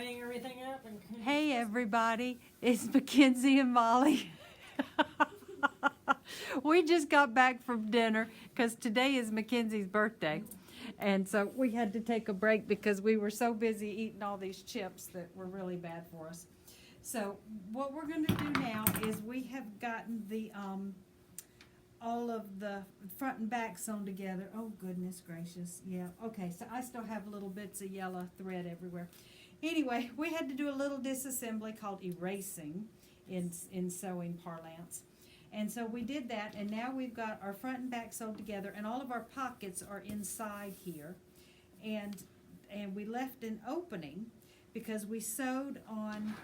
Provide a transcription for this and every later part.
lining everything up. And Hey everybody, it's McKenzie and Molly. We just got back from dinner because today is Mackenzie's birthday. And so we had to take a break because we were so busy eating all these chips that were really bad for us. So what we're going to do now is we have gotten the all of the front and back sewn together. Oh goodness gracious, yeah. Okay, so I still have little bits of yellow thread everywhere. Anyway, we had to do a little disassembly called erasing in sewing parlance. And so we did that, and now we've got our front and back sewed together, and all of our pockets are inside here. And we left an opening because we sewed on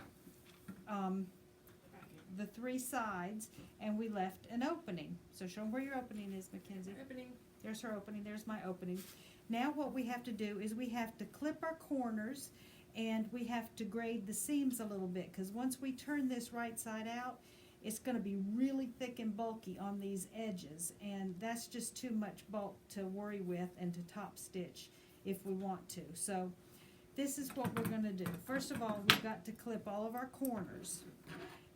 the three sides, and we left an opening. So show them where your opening is, Mackenzie. opening. There's her opening. There's my opening. Now what we have to do is we have to clip our corners, and we have to grade the seams a little bit, because once we turn this right side out, it's going to be really thick and bulky on these edges, and that's just too much bulk to worry with and to top stitch if we want to. So this is what we're going to do. First of all, we've got to clip all of our corners,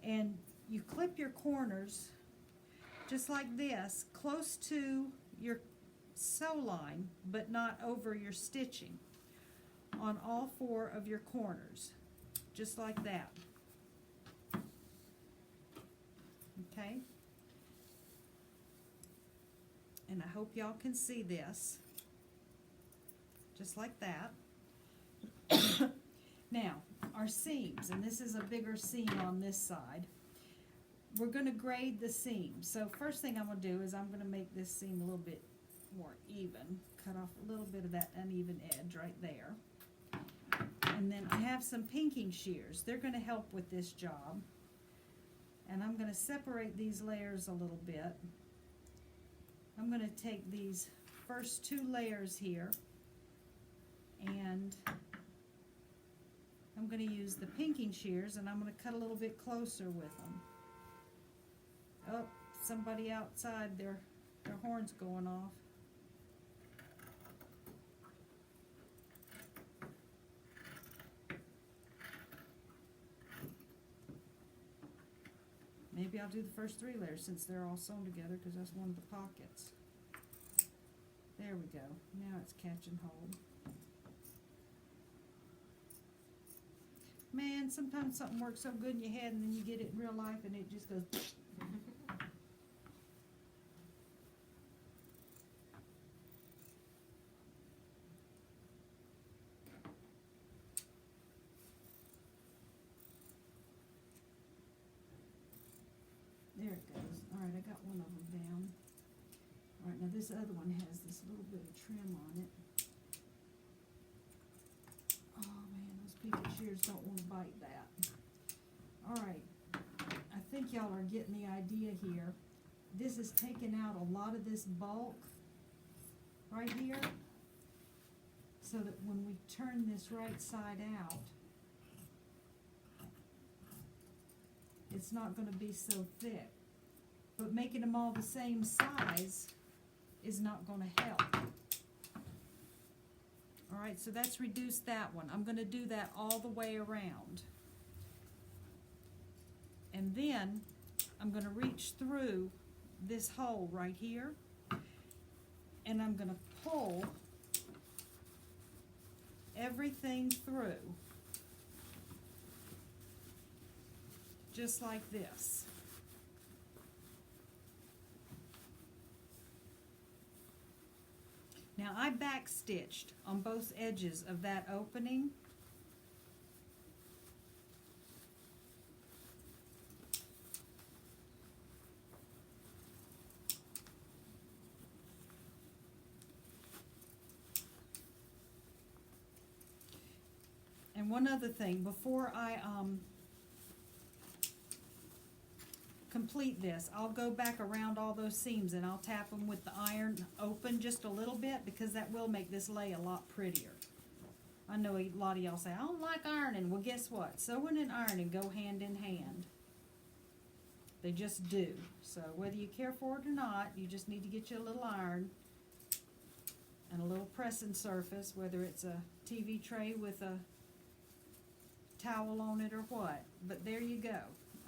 and you clip your corners just like this, close to your sew line, but not over your stitching, on all four of your corners, just like that. Okay? And I hope y'all can see this, just like that. Now, our seams, and this is a bigger seam on this side. We're going to grade the seams. So first thing I'm going to do is I'm going to make this seam a little bit more even. Cut off a little bit of that uneven edge right there. And then I have some pinking shears. They're going to help with this job. And I'm going to separate these layers a little bit. I'm going to take these first two layers here, and I'm going to use the pinking shears, and I'm going to cut a little bit closer with them. Oh, somebody outside, their horn's going off. Maybe I'll do the first three layers since they're all sewn together, because that's one of the pockets. There we go. Now it's catching hold. Man, sometimes something works so good in your head and then you get it in real life and it just goes. There it goes. Alright, I got one of them down. Alright, now this other one has this little bit of trim on it. Oh man, those pinky shears don't want to bite that. Alright, I think y'all are getting the idea here. This is taking out a lot of this bulk right here, so that when we turn this right side out, it's not going to be so thick. But making them all the same size is not going to help. Alright, so that's reduced that one. I'm going to do that all the way around. And then I'm going to reach through this hole right here, and I'm going to pull everything through, just like this. Now I back stitched on both edges of that opening. And one other thing, before I complete this, I'll go back around all those seams and I'll tap them with the iron open just a little bit, because that will make this lay a lot prettier. I know a lot of y'all say, I don't like ironing. Well, guess what? Sewing and ironing go hand in hand. They just do. So whether you care for it or not, you just need to get you a little iron and a little pressing surface, whether it's a TV tray with a towel on it or what, but there you go.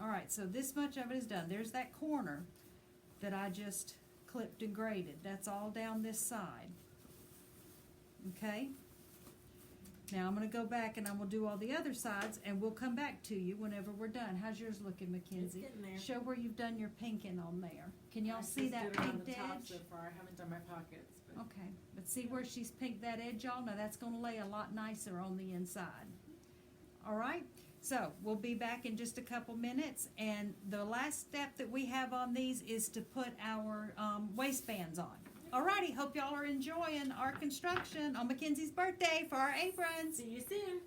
All right, so this much of it is done. There's that corner that I just clipped and graded. That's all down this side. Okay? Now I'm going to go back and I'm going to do all the other sides, and we'll come back to you whenever we're done. How's yours looking, It's McKenzie? getting there. Show where you've done your pinking on there. Can y'all I see just that did it on pinked the top edge? so far. I haven't done my pockets. But Okay, but see where she's pinked that edge on? Now that's going to lay a lot nicer on the inside. All right, so we'll be back in just a couple minutes, and the last step that we have on these is to put our waistbands on. Alrighty, hope y'all are enjoying our construction on Mackenzie's birthday for our aprons. see you soon.